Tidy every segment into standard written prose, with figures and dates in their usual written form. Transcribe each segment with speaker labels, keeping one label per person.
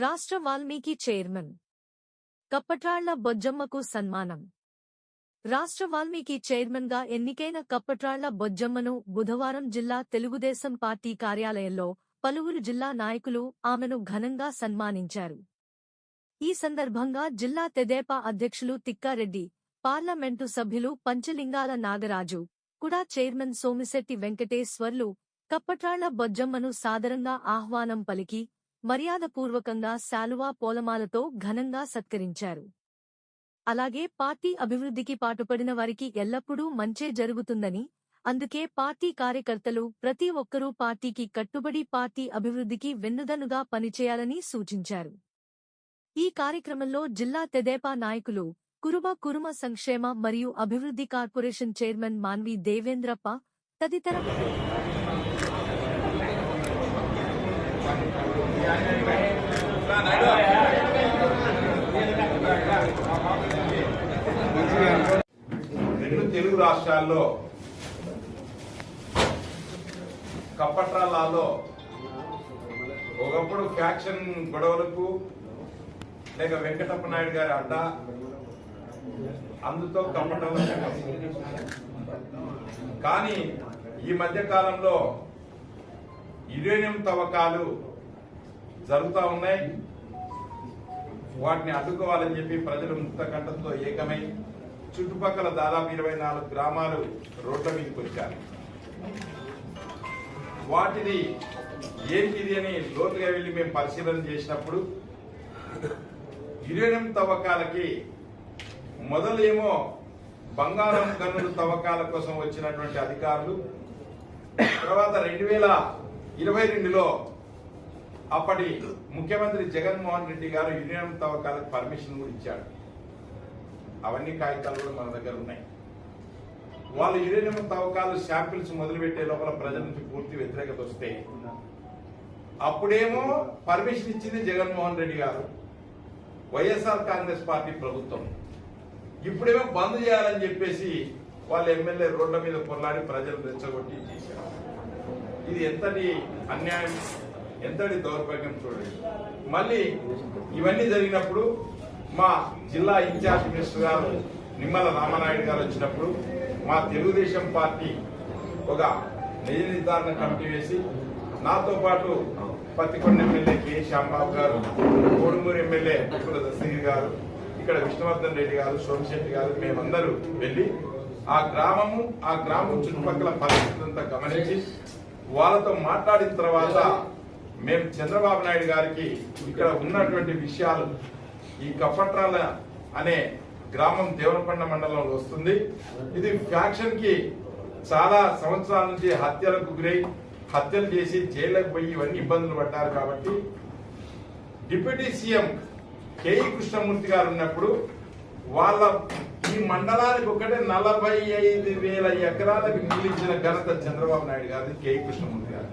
Speaker 1: రాష్ట్ర వాల్మీకి చైర్మన్ కప్పట్రాళ్ల బొజ్జమ్మకు సన్మానం. రాష్ట్ర వాల్మీకి చైర్మన్గా ఎన్నికైన కప్పట్రాళ్ల బొజ్జమ్మను బుధవారం జిల్లా తెలుగుదేశం పార్టీ కార్యాలయంలో పలువురు జిల్లా నాయకులు ఆమెను ఘనంగా సన్మానించారు. ఈ సందర్భంగా జిల్లా తెదేపా అధ్యక్షులు తిక్కారెడ్డి, పార్లమెంటు సభ్యులు పంచలింగాల నాగరాజు, కుడా చైర్మన్ సోమిశెట్టి వెంకటేశ్వర్లు కప్పట్రాళ్ల బొజ్జమ్మను సాదరంగా ఆహ్వానం పలికి మర్యాదపూర్వకంగా శాలువా పూలమాలతో ఘనంగా సత్కరించారు. అలాగే పార్టీ అభివృద్ధికి పాటుపడిన వారికి ఎల్లప్పుడూ మంచే జరుగుతుందని, అందుకే పార్టీ కార్యకర్తలు ప్రతి ఒక్కరూ పార్టీకి కట్టుబడి పార్టీ అభివృద్ధికి వెన్నుదన్నుగా పనిచేయాలని సూచించారు. ఈ కార్యక్రమంలో జిల్లా తెదేపా నాయకులు, కురుమ సంక్షేమ మరియు అభివృద్ధి కార్పొరేషన్ చైర్మన్ మాన్వి దేవేంద్రప్ప తదితర
Speaker 2: రెండు తెలుగు రాష్ట్రాల్లో కప్పట్రాళ్లలో ఒకప్పుడు ఫ్యాక్షన్ గొడవలకు లేక వెంకటప్ప నాయుడు గారి అడ్డ అందుతో కప్పట్రాల. కానీ ఈ మధ్య కాలంలో యురేనియం తవ్వకాలు జరుగుతూ ఉన్నాయి. వాటిని అడ్డుకోవాలని చెప్పి ప్రజలు ముక్త కంఠంతో ఏకమై చుట్టుపక్కల దాదాపు 24 గ్రామాలు రోడ్ల మీదకి వచ్చారు. వాటిని ఏంటిది అని లోతుగా వెళ్లి మేము పరిశీలన చేసినప్పుడు యురేనియం తవ్వకాలకి మొదలేమో బంగారం గనుల తవ్వకాల కోసం వచ్చినటువంటి అధికారులు, తర్వాత 2022లో అప్పటి ముఖ్యమంత్రి జగన్మోహన్ రెడ్డి గారు యురేనియం తవ్వకాలకు పర్మిషన్ కూడా ఇచ్చాడు. అవన్నీ కాగితాలు కూడా మన దగ్గర ఉన్నాయి. వాళ్ళు యురేనియం తవ్వకాలు శాంపిల్స్ మొదలుపెట్టే లోపల ప్రజల నుంచి పూర్తి వ్యతిరేకత వస్తే అప్పుడేమో పర్మిషన్ ఇచ్చింది జగన్మోహన్ రెడ్డి గారు, వైఎస్ఆర్ కాంగ్రెస్ పార్టీ ప్రభుత్వం. ఇప్పుడేమో బంద్ చేయాలని చెప్పేసి వాళ్ళ ఎమ్మెల్యే రోడ్ల మీద పొల్లాడి ప్రజలు రెచ్చగొట్టి చేశారు. ఇది ఎంతటి అన్యాయం, ఎంతటి దౌర్భాగ్యం చూడండి. మళ్ళీ ఇవన్నీ జరిగినప్పుడు మా జిల్లా ఇన్ఛార్జ్ మినిస్టర్ గారు నిమ్మల రామనాయుడు గారు వచ్చినప్పుడు మా తెలుగుదేశం పార్టీ ఒక నిజ నిర్ధారణ కమిటీ వేసి నాతో పాటు పత్తికొండ ఎమ్మెల్యే కె శ్యాంబాబు గారు, కోడుమూరు ఎమ్మెల్యే బొక్కుల దస్తగిరి గారు, ఇక్కడ విష్ణువర్ధన్ రెడ్డి గారు, సోమిశెట్టి గారు, మేమందరూ వెళ్లి ఆ గ్రామం చుట్టుపక్కల పరిస్థితులంతా గమనించి వాళ్ళతో మాట్లాడిన తర్వాత మేము చంద్రబాబు నాయుడు గారికి ఇక్కడ ఉన్నటువంటి విషయాలు, ఈ కప్పట్రాల అనే గ్రామం దేవనపండ మండలంలో వస్తుంది. ఇది ఫ్యాక్షన్ కి చాలా సంవత్సరాల నుంచి హత్యలకు గురై హత్యలు చేసి జైలుకు పోయి ఇవన్నీ ఇబ్బందులు పడ్డారు. కాబట్టి డిప్యూటీ సీఎం కేఈ కృష్ణమూర్తి గారు ఉన్నప్పుడు వాళ్ళ ఈ మండలానికి ఒకటే 45,000 ఎకరాలకు మిగిలించిన ఘనత చంద్రబాబు నాయుడు గారిది, కేఈ కృష్ణమూర్తి గారు.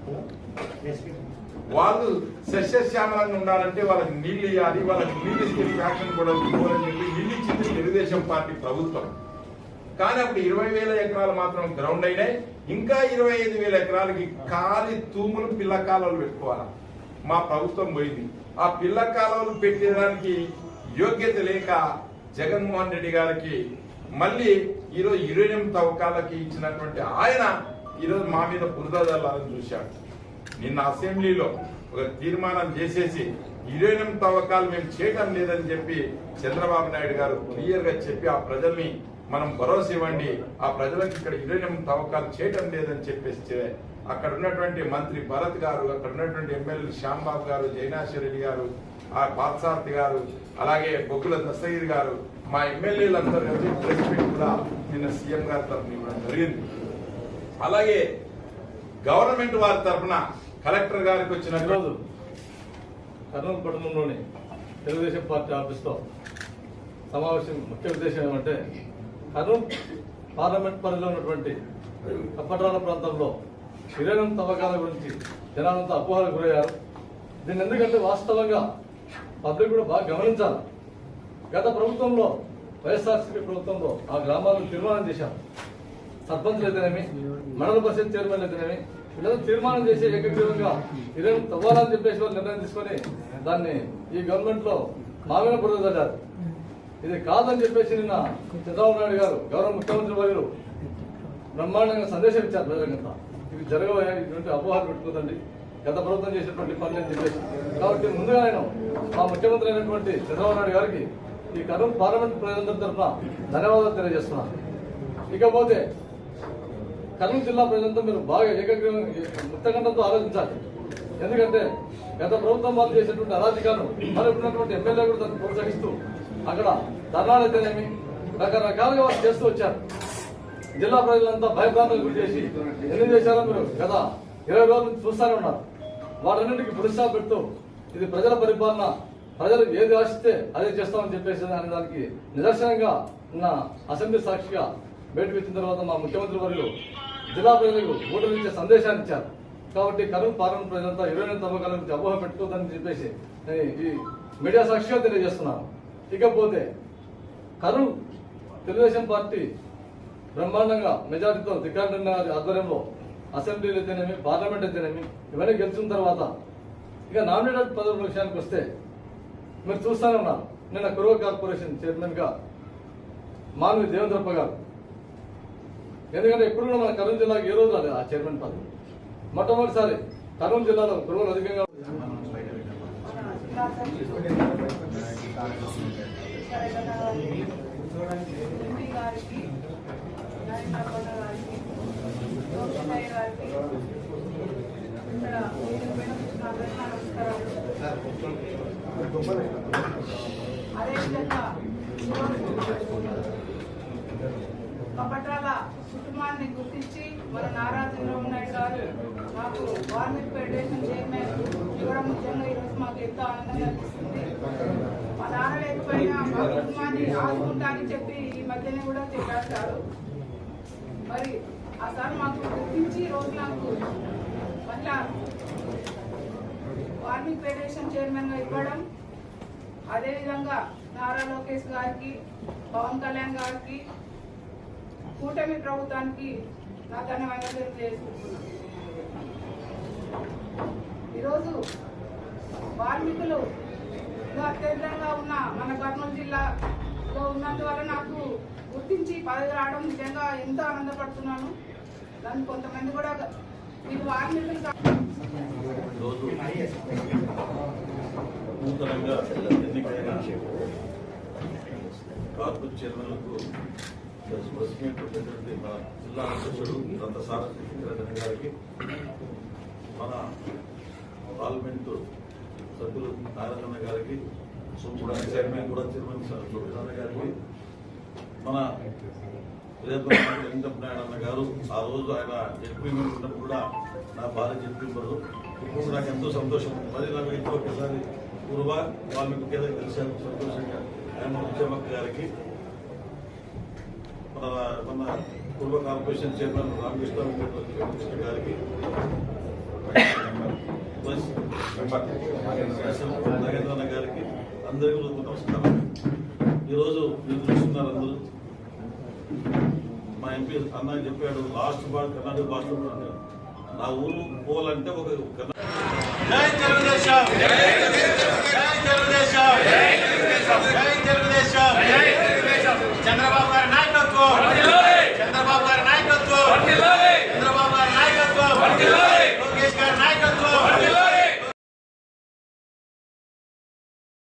Speaker 2: వాళ్ళు సస్యశ్యామలంగా ఉండాలంటే వాళ్ళకి నీళ్లు ఇవ్వాలి, వాళ్ళకి నీళ్ళు ఇస్తే ఫ్యాక్షన్ కూడా పోవాలని చెప్పి నీళ్ళు ఇచ్చింది తెలుగుదేశం పార్టీ ప్రభుత్వం. కానీ అప్పుడు 20,000 ఎకరాలు మాత్రం గ్రౌండ్ అయినాయి. ఇంకా 25,000 ఎకరాలకి ఖాళీ తూములు పిల్ల కాలువలు పెట్టుకోవాలి. మా ప్రభుత్వం పోయింది. ఆ పిల్ల కాలువలు పెట్టేదానికి యోగ్యత లేక జగన్మోహన్ రెడ్డి గారికి మళ్ళీ ఈరోజు యురేనియం తవ్వకాలకి ఇచ్చినటువంటి ఆయన ఈరోజు మా మీద బురద జల్లాలని చూశాడు. నిన్న అసెంబ్లీలో ఒక తీర్మానం చేసేసి యురేనియం తవ్వకాలు మేము చేయటం లేదని చెప్పి చంద్రబాబు నాయుడు గారు క్లియర్ గా చెప్పి ఆ ప్రజల్ని మనం భరోసా ఇవ్వండి, ఆ ప్రజలకు ఇక్కడ యురేనియం తవ్వకాలు చేయటం లేదని చెప్పేసి అక్కడ ఉన్నటువంటి మంత్రి భరత్ గారు, అక్కడ ఉన్నటువంటి ఎమ్మెల్యే శ్యాంబాబు గారు, జైనాశ్వరెడ్డి గారు, ఆ పార్థసారథి గారు, అలాగే బొగ్గుల దస్తగిరి గారు, మా ఎమ్మెల్యేలందరూ కలిసి ప్రెస్ మీట్ కూడా నిన్న సీఎం గారి తరఫున ఇవ్వడం జరిగింది. అలాగే గవర్నమెంట్ వారి తరఫున కలెక్టర్ గారికి వచ్చిన
Speaker 3: రోజు కర్నూలు పట్టణంలోని తెలుగుదేశం పార్టీ ఆఫీస్లో సమావేశం ముఖ్య ఉద్దేశం ఏమంటే, కర్నూలు పార్లమెంట్ పరిధిలో ఉన్నటువంటి కప్పట్రాల ప్రాంతంలో యురేనియం తవ్వకాల గురించి జనాలంతా అపోహలకు గురయ్యారు. దీన్ని ఎందుకంటే వాస్తవంగా పబ్లిక్ కూడా బాగా గమనించాలి. గత ప్రభుత్వంలో, వైఎస్ఆర్సీపీ ప్రభుత్వంలో ఆ గ్రామాలను తీర్మానం చేశారు. సర్పంచ్ అయితేనేమి, మండల పరిషత్ చైర్మన్ అయితేనేమి, వీళ్ళంతా తీర్మానం చేసి ఏకగ్రీవంగా ఇదే తవ్వాలని చెప్పేసి వాళ్ళు నిర్ణయం తీసుకొని దాన్ని ఈ గవర్నమెంట్ లో మామిన బురద చల్లారు. ఇది కాదని చెప్పేసి నిన్న చంద్రబాబు నాయుడు గారు గౌరవ ముఖ్యమంత్రి వర్యులు బ్రహ్మాండంగా సందేశం ఇచ్చారు ప్రజలకంతా. ఇవి జరగబోయే ఇటువంటి అపోహాలు పెట్టుకోదండి, గత ప్రభుత్వం చేసినటువంటి పనులు అని చెప్పేసి. కాబట్టి ముందుగా నేను మా ముఖ్యమంత్రి అయినటువంటి చంద్రబాబు నాయుడు గారికి ఈ కర్నూలు పార్లమెంట్ ప్రజలందరి తరఫున ధన్యవాదాలు తెలియజేస్తున్నాను. ఇకపోతే కర్నూలు జిల్లా ప్రజలంతా మీరు బాగా ఏకగ్రీవం ముక్తకంఠంతో ఆలోచించాలి. ఎందుకంటే గత ప్రభుత్వం వాళ్ళు చేసినటువంటి అరాజకాలను మరి ఉన్నటువంటి ఎమ్మెల్యే కూడా దాన్ని ప్రోత్సహిస్తూ అక్కడ ధర్నాలు అయితేనేమి రకరకాలుగా వాళ్ళు చేస్తూ వచ్చారు. జిల్లా ప్రజలంతా భయభ్రాంతులు గురి చేసి ఎన్ని చేశారో మీరు గత 20 రోజుల నుంచి చూస్తూనే ఉన్నారు. వాటన్నింటికి పురస్కారం పెడుతూ ఇది ప్రజల పరిపాలన, ప్రజలు ఏది ఆశిస్తే అదే చేస్తామని చెప్పేసి అనే దానికి నిదర్శనంగా ఉన్న అసెంబ్లీ సాక్షిగా బయటకు వచ్చిన తర్వాత మా ముఖ్యమంత్రి వర్యులు జిల్లా ప్రజలకు ఓటు ఇచ్చే సందేశాన్ని ఇచ్చారు. కాబట్టి కర్నూలు పార్లమెంట్ ప్రజలంతా 29 తవ్వకాల నుంచి అపోహ పెట్టుకోదని చెప్పేసి ఈ మీడియా సాక్షిగా తెలియజేస్తున్నాను. ఇకపోతే కర్నూలు తెలుగుదేశం పార్టీ బ్రహ్మాండంగా మెజారిటీతో ధిక్కారెడ్డి గారి ఆధ్వర్యంలో అసెంబ్లీలు అయితేనేమి పార్లమెంట్ అయితేనేమి ఇవన్నీ గెలిచిన తర్వాత ఇక నామినేటెడ్ పదవుల విషయానికి వస్తే మీరు చూస్తూనే ఉన్నారు. నిన్న కురువ కార్పొరేషన్ చైర్మన్ గా మానవి దేవేంద్రప్ప గారు, ఎందుకంటే ఎప్పుడు కూడా మన కర్నూలు జిల్లాకి ఏ రోజు రాలేదు ఆ చైర్మన్ పదవి. మొట్టమొదటిసారి కర్నూలు జిల్లాలో కురువలు అధికంగా
Speaker 4: అదేవిధంగా కపట్రాల కుటుంబాన్ని గుర్తించి మన నారా చంద్రబాబు నాయుడు గారు మాకు వాల్మీకి ఫెడరేషన్ చైర్మన్ ఇవ్వడం నిజంగా ఈరోజు మాకు ఎంతో ఆనందంగా అనిపిస్తుంది. మా నాన్న లేకపోయినా మా కుటుంబాన్ని ఆదుకుంటా అని చెప్పి ఈ మధ్యనే కూడా చెప్పేస్తారు. మరి ఆ సార్ మాకు గుర్తించి రోజు నాకు మళ్ళా వాల్మీకి ఫెడరేషన్ చైర్మన్ గా ఇవ్వడం, అదేవిధంగా నారా లోకేష్ గారికి, పవన్ కళ్యాణ్ గారికి, కూటమి ప్రభుత్వానికి నా ధన్యవాదాలు తెలియజేసుకుంటున్నాను. ఈరోజు వాల్మీకులు అత్యధికంగా ఉన్న మన కర్నూలు జిల్లాలో ఉన్నందువల్ల నాకు గుర్తించి పదవి రావడం నిజంగా ఎంతో ఆనందపడుతున్నాను. దాన్ని కొంతమంది కూడా మీకు వాల్మీకులు
Speaker 5: నూతనంగా ఎన్నికైన కార్పొరేట్ చైర్మన్లకు పెట్టినటువంటి మన జిల్లా అధ్యక్షుడు దంత సారథి గారికి, మన పార్లమెంటు సభ్యులు నారాయణ గారికి, చైర్మన్ సుబ్రహ్మణ్య గారికి, మన వెంకటప్ప నాయుడు అన్న గారు ఆ రోజు ఆయన జడ్పీ ఉన్నప్పుడు కూడా నా భార్య జడ్పీ మెంబరు. ఇప్పుడు నాకు ఎంతో సంతోషం. మరి నాకు ఇంట్లో ఒకసారి పూర్వ వాళ్ళకి ముఖ్యంగా కలిశాను సంతోషంగా. ఆయన ముఖ్యమంత్రి గారికి, మన పూర్వ కార్పొరేషన్ చైర్మన్ రామకృష్ణ గారికి, నాగేంద్రన్న గారికి, అందరికీ నమస్కారం. ఈరోజు మీరు చూస్తున్నారు అందరూ. మా ఎంపీ అన్న చెప్పాడు లాస్ట్ బాల్ కర్ణాటక భాషలో నా ఊరు పోవాలంటే ఒక జై తెలుగుదేశం, జై తెలుగుదేశం, జై తెలుగుదేశం, జై తెలుగుదేశం.